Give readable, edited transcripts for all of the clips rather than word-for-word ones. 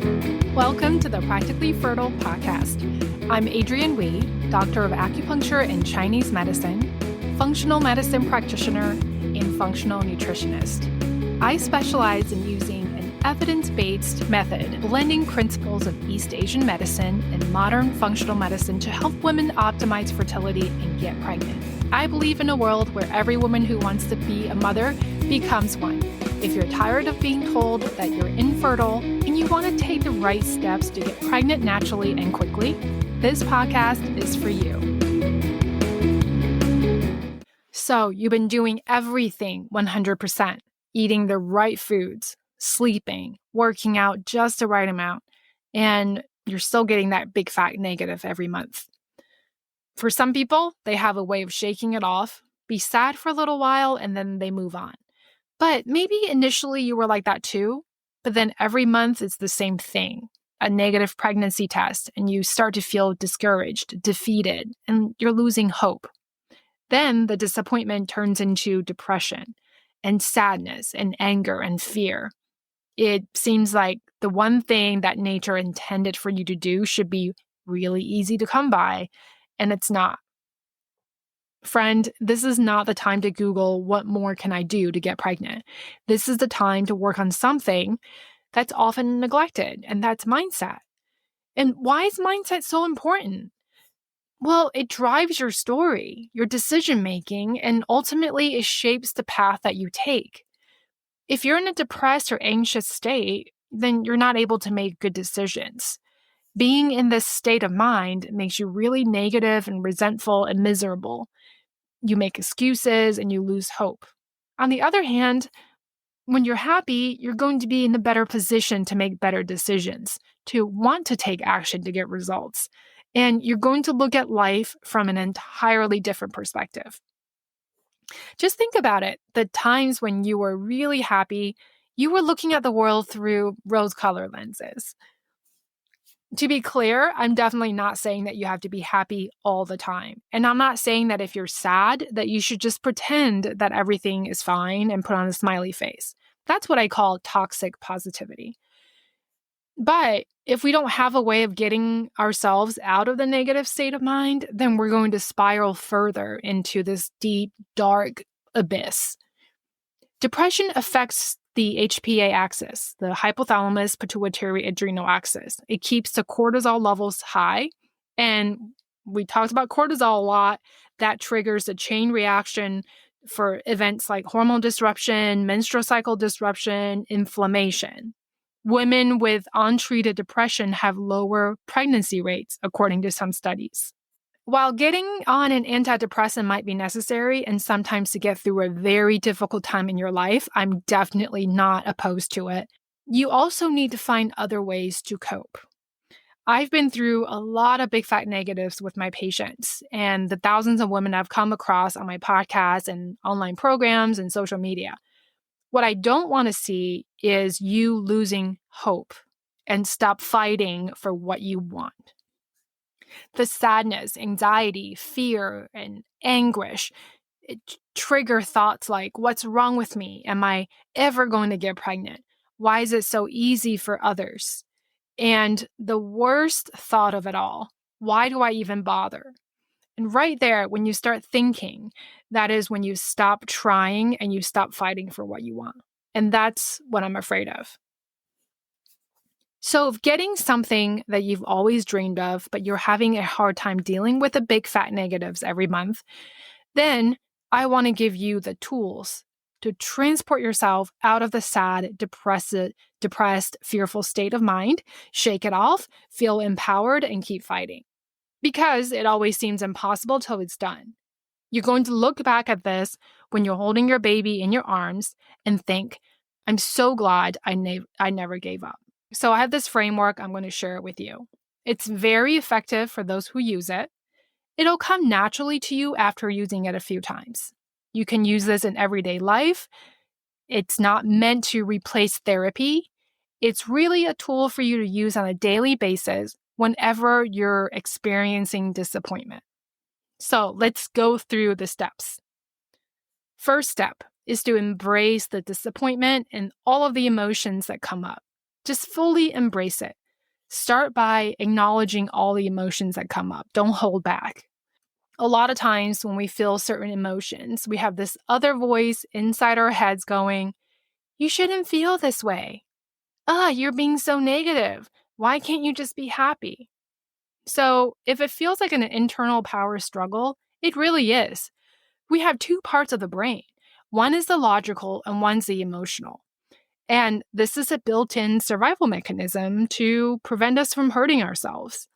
Welcome to the Practically Fertile podcast. I'm Adrienne Wee, Doctor of Acupuncture and Chinese Medicine, functional medicine practitioner, and functional nutritionist. I specialize in using an evidence-based method, blending principles of East Asian medicine and modern functional medicine to help women optimize fertility and get pregnant. I believe in a world where every woman who wants to be a mother becomes one. If you're tired of being told that you're infertile and you want to take the right steps to get pregnant naturally and quickly, this podcast is for you. So you've been doing everything 100%, eating the right foods, sleeping, working out just the right amount, and you're still getting that big fat negative every month. For some people, they have a way of shaking it off, be sad for a little while, and then they move on. But maybe initially you were like that too, but then every month it's the same thing, a negative pregnancy test, and you start to feel discouraged, defeated, and you're losing hope. Then the disappointment turns into depression and sadness and anger and fear. It seems like the one thing that nature intended for you to do should be really easy to come by, and it's not. Friend, this is not the time to Google what more can I do to get pregnant. This is the time to work on something that's often neglected, and that's mindset. And why is mindset so important? Well, it drives your story, your decision-making, and ultimately it shapes the path that you take. If you're in a depressed or anxious state, then you're not able to make good decisions. Being in this state of mind makes you really negative and resentful and miserable. You make excuses and you lose hope. On the other hand, when you're happy, you're going to be in a better position to make better decisions, to want to take action to get results. And you're going to look at life from an entirely different perspective. Just think about it. The times when you were really happy, you were looking at the world through rose-colored lenses. To be clear, I'm definitely not saying that you have to be happy all the time. And I'm not saying that if you're sad, that you should just pretend that everything is fine and put on a smiley face. That's what I call toxic positivity. But if we don't have a way of getting ourselves out of the negative state of mind, then we're going to spiral further into this deep, dark abyss. Depression affects the HPA axis, the hypothalamus pituitary adrenal axis. It keeps the cortisol levels high. And we talked about cortisol a lot. That triggers a chain reaction for events like hormone disruption, menstrual cycle disruption, inflammation. Women with untreated depression have lower pregnancy rates, according to some studies. While getting on an antidepressant might be necessary and sometimes to get through a very difficult time in your life, I'm definitely not opposed to it. You also need to find other ways to cope. I've been through a lot of big fat negatives with my patients and the thousands of women I've come across on my podcast and online programs and social media. What I don't want to see is you losing hope and stop fighting for what you want. The sadness, anxiety, fear, and anguish trigger thoughts like, what's wrong with me? Am I ever going to get pregnant? Why is it so easy for others? And the worst thought of it all, why do I even bother? And right there, when you start thinking, that is when you stop trying and you stop fighting for what you want. And that's what I'm afraid of. So if getting something that you've always dreamed of, but you're having a hard time dealing with the big fat negatives every month, then I want to give you the tools to transport yourself out of the sad, depressed, fearful state of mind, shake it off, feel empowered, and keep fighting. Because it always seems impossible till it's done. You're going to look back at this when you're holding your baby in your arms and think, I'm so glad I never gave up. So I have this framework. I'm going to share it with you. It's very effective for those who use it. It'll come naturally to you after using it a few times. You can use this in everyday life. It's not meant to replace therapy. It's really a tool for you to use on a daily basis whenever you're experiencing disappointment. So let's go through the steps. First step is to embrace the disappointment and all of the emotions that come up. Just fully embrace it. Start by acknowledging all the emotions that come up. Don't hold back. A lot of times when we feel certain emotions, we have this other voice inside our heads going, "You shouldn't feel this way. You're being so negative. Why can't you just be happy?" So if it feels like an internal power struggle, it really is. We have two parts of the brain. One is the logical and one's the emotional. And this is a built-in survival mechanism to prevent us from hurting ourselves.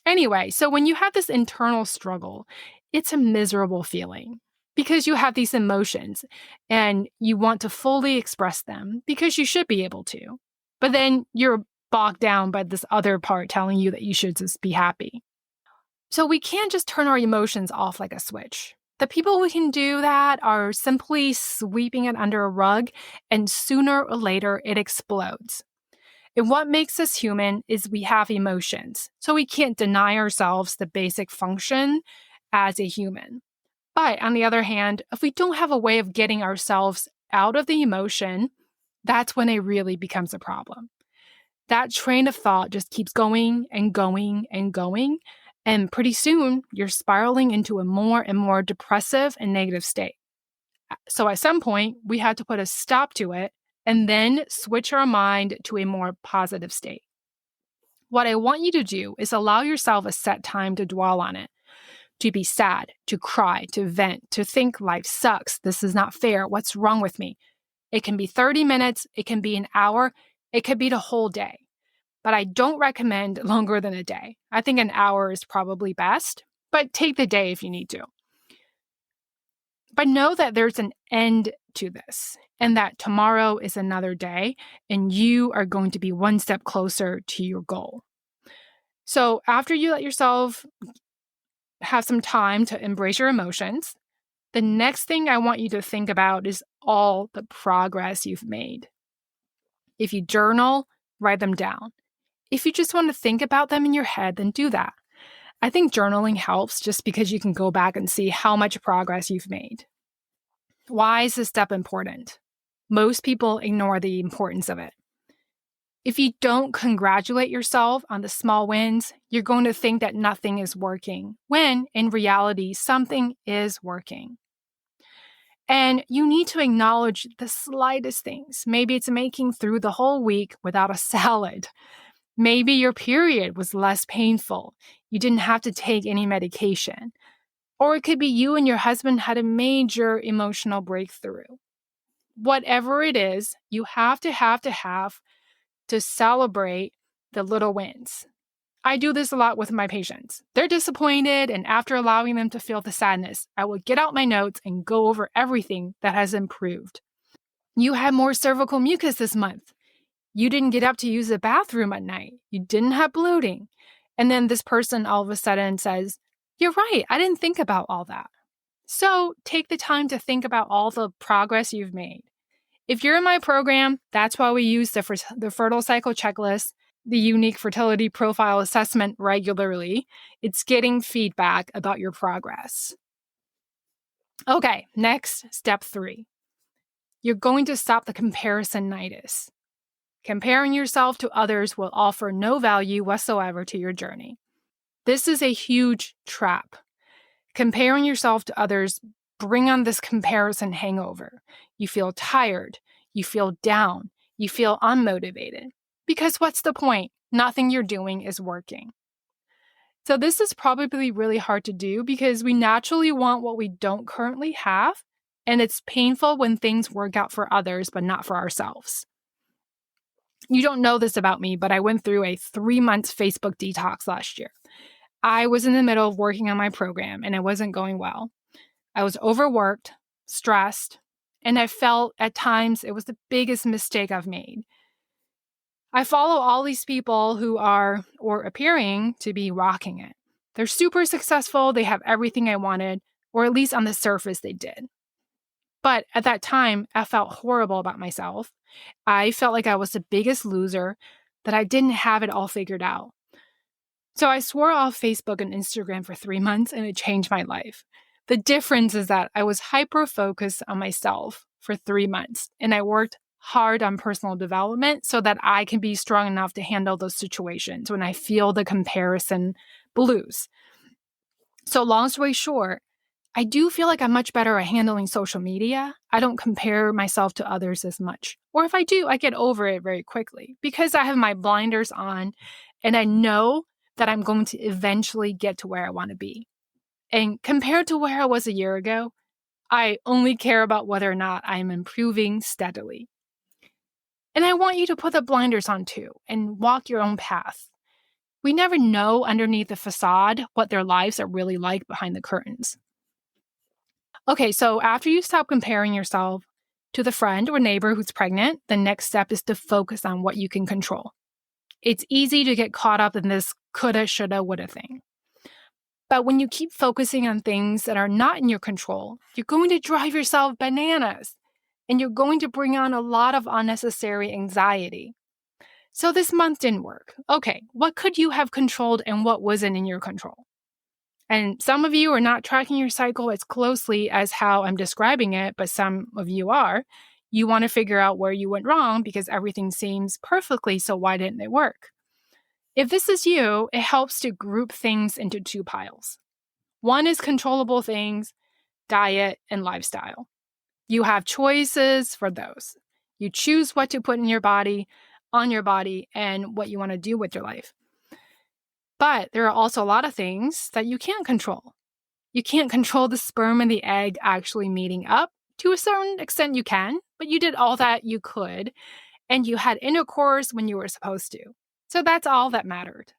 Anyway, so when you have this internal struggle, it's a miserable feeling because you have these emotions and you want to fully express them because you should be able to. But then you're bogged down by this other part telling you that you should just be happy. So we can't just turn our emotions off like a switch. The people who can do that are simply sweeping it under a rug, and sooner or later it explodes. And what makes us human is we have emotions, so we can't deny ourselves the basic function as a human. But on the other hand, if we don't have a way of getting ourselves out of the emotion, that's when it really becomes a problem. That train of thought just keeps going and going and going, and pretty soon you're spiraling into a more and more depressive and negative state. So at some point, we had to put a stop to it and then switch our mind to a more positive state. What I want you to do is allow yourself a set time to dwell on it, to be sad, to cry, to vent, to think life sucks, this is not fair, what's wrong with me? It can be 30 minutes, it can be an hour, it could be the whole day. But I don't recommend longer than a day. I think an hour is probably best, but take the day if you need to. But know that there's an end to this and that tomorrow is another day and you are going to be one step closer to your goal. So after you let yourself have some time to embrace your emotions, the next thing I want you to think about is all the progress you've made. If you journal, write them down. If you just want to think about them in your head, then do that. I think journaling helps just because you can go back and see how much progress you've made. Why is this step important? Most people ignore the importance of it. If you don't congratulate yourself on the small wins, you're going to think that nothing is working, when in reality, something is working. And you need to acknowledge the slightest things. Maybe it's making through the whole week without a salad. Maybe your period was less painful. You didn't have to take any medication. Or it could be you and your husband had a major emotional breakthrough. Whatever it is, you have to celebrate the little wins. I do this a lot with my patients. They're disappointed, and after allowing them to feel the sadness, I will get out my notes and go over everything that has improved. You had more cervical mucus this month. You didn't get up to use the bathroom at night. You didn't have bloating. And then this person all of a sudden says, "You're right, I didn't think about all that." So take the time to think about all the progress you've made. If you're in my program, that's why we use the fertile cycle checklist, the unique fertility profile assessment regularly. It's getting feedback about your progress. Okay, next, step 3. You're going to stop the comparison-nitis. Comparing yourself to others will offer no value whatsoever to your journey. This is a huge trap. Comparing yourself to others brings on this comparison hangover. You feel tired, you feel down, you feel unmotivated. Because what's the point? Nothing you're doing is working. So this is probably really hard to do because we naturally want what we don't currently have, and it's painful when things work out for others but not for ourselves. You don't know this about me, but I went through a 3-month Facebook detox last year. I was in the middle of working on my program and it wasn't going well. I was overworked, stressed, and I felt at times it was the biggest mistake I've made. I follow all these people who are, or appearing to be, rocking it. They're super successful, they have everything I wanted, or at least on the surface they did. But at that time, I felt horrible about myself. I felt like I was the biggest loser, that I didn't have it all figured out. So I swore off Facebook and Instagram for 3 months and it changed my life. The difference is that I was hyper-focused on myself for 3 months and I worked hard on personal development so that I can be strong enough to handle those situations when I feel the comparison blues. So long story short, I do feel like I'm much better at handling social media. I don't compare myself to others as much. Or if I do, I get over it very quickly because I have my blinders on and I know that I'm going to eventually get to where I want to be. And compared to where I was a year ago, I only care about whether or not I'm improving steadily. And I want you to put the blinders on too and walk your own path. We never know underneath the facade what their lives are really like behind the curtains. Okay, so after you stop comparing yourself to the friend or neighbor who's pregnant, the next step is to focus on what you can control. It's easy to get caught up in this coulda, shoulda, woulda thing. But when you keep focusing on things that are not in your control, you're going to drive yourself bananas and you're going to bring on a lot of unnecessary anxiety. So this month didn't work. Okay, what could you have controlled and what wasn't in your control? And some of you are not tracking your cycle as closely as how I'm describing it, but some of you are. You want to figure out where you went wrong because everything seems perfectly, so why didn't it work? If this is you, it helps to group things into two piles. One is controllable things, diet, and lifestyle. You have choices for those. You choose what to put in your body, on your body, and what you want to do with your life. But there are also a lot of things that you can't control. You can't control the sperm and the egg actually meeting up. To a certain extent, you can, but you did all that you could, and you had intercourse when you were supposed to. So that's all that mattered.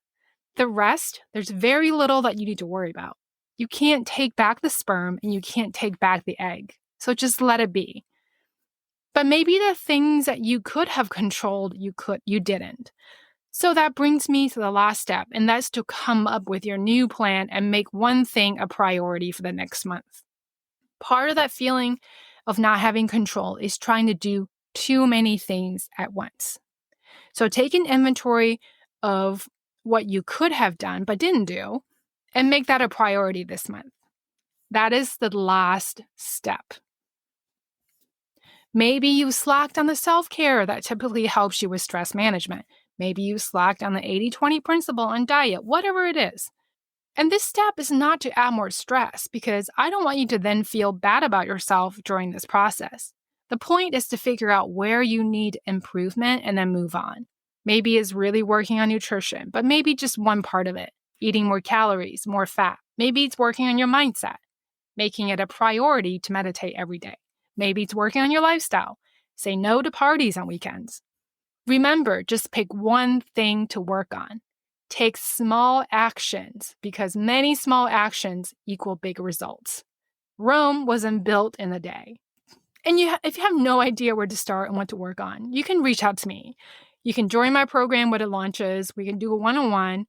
The rest, there's very little that you need to worry about. You can't take back the sperm and you can't take back the egg. So just let it be. But maybe the things that you could have controlled, you didn't. So that brings me to the last step, and that's to come up with your new plan and make one thing a priority for the next month. Part of that feeling of not having control is trying to do too many things at once. So take an inventory of what you could have done but didn't do and make that a priority this month. That is the last step. Maybe you slacked on the self-care that typically helps you with stress management. Maybe you slacked on the 80-20 principle on diet, whatever it is. And this step is not to add more stress because I don't want you to then feel bad about yourself during this process. The point is to figure out where you need improvement and then move on. Maybe it's really working on nutrition, but maybe just one part of it, eating more calories, more fat. Maybe it's working on your mindset, making it a priority to meditate every day. Maybe it's working on your lifestyle. Say no to parties on weekends. Remember, just pick one thing to work on. Take small actions because many small actions equal big results. Rome wasn't built in a day. And if you have no idea where to start and what to work on, you can reach out to me. You can join my program when it launches. We can do a one-on-one.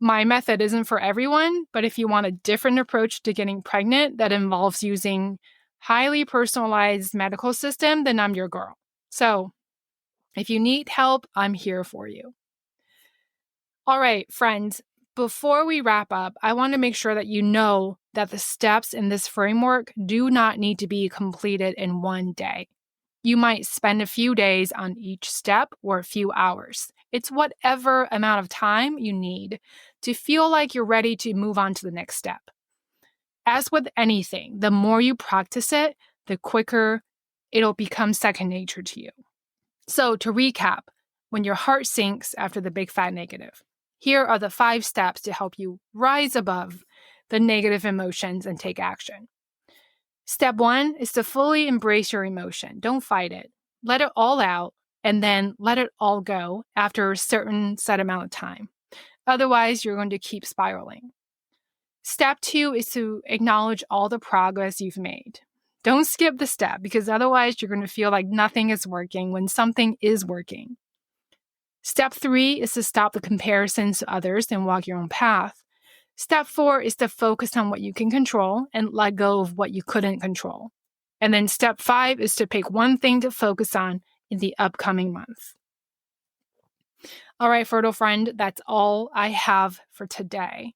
My method isn't for everyone, but if you want a different approach to getting pregnant that involves using highly personalized medical system, then I'm your girl. So if you need help, I'm here for you. All right, friends, before we wrap up, I want to make sure that you know that the steps in this framework do not need to be completed in one day. You might spend a few days on each step or a few hours. It's whatever amount of time you need to feel like you're ready to move on to the next step. As with anything, the more you practice it, the quicker it'll become second nature to you. So to recap, when your heart sinks after the big fat negative, here are the 5 steps to help you rise above the negative emotions and take action. Step 1 is to fully embrace your emotion. Don't fight it. Let it all out and then let it all go after a certain set amount of time. Otherwise, you're going to keep spiraling. Step 2 is to acknowledge all the progress you've made. Don't skip the step because otherwise you're going to feel like nothing is working when something is working. Step 3 is to stop the comparisons to others and walk your own path. Step 4 is to focus on what you can control and let go of what you couldn't control. And then step 5 is to pick one thing to focus on in the upcoming month. All right, fertile friend, that's all I have for today.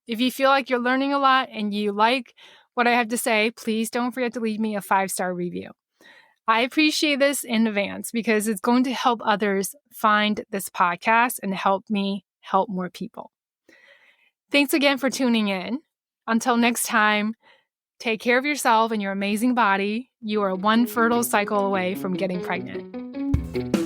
If you feel like you're learning a lot and you like what I have to say, please don't forget to leave me a 5-star review. I appreciate this in advance because it's going to help others find this podcast and help me help more people. Thanks again for tuning in. Until next time, take care of yourself and your amazing body. You are one fertile cycle away from getting pregnant.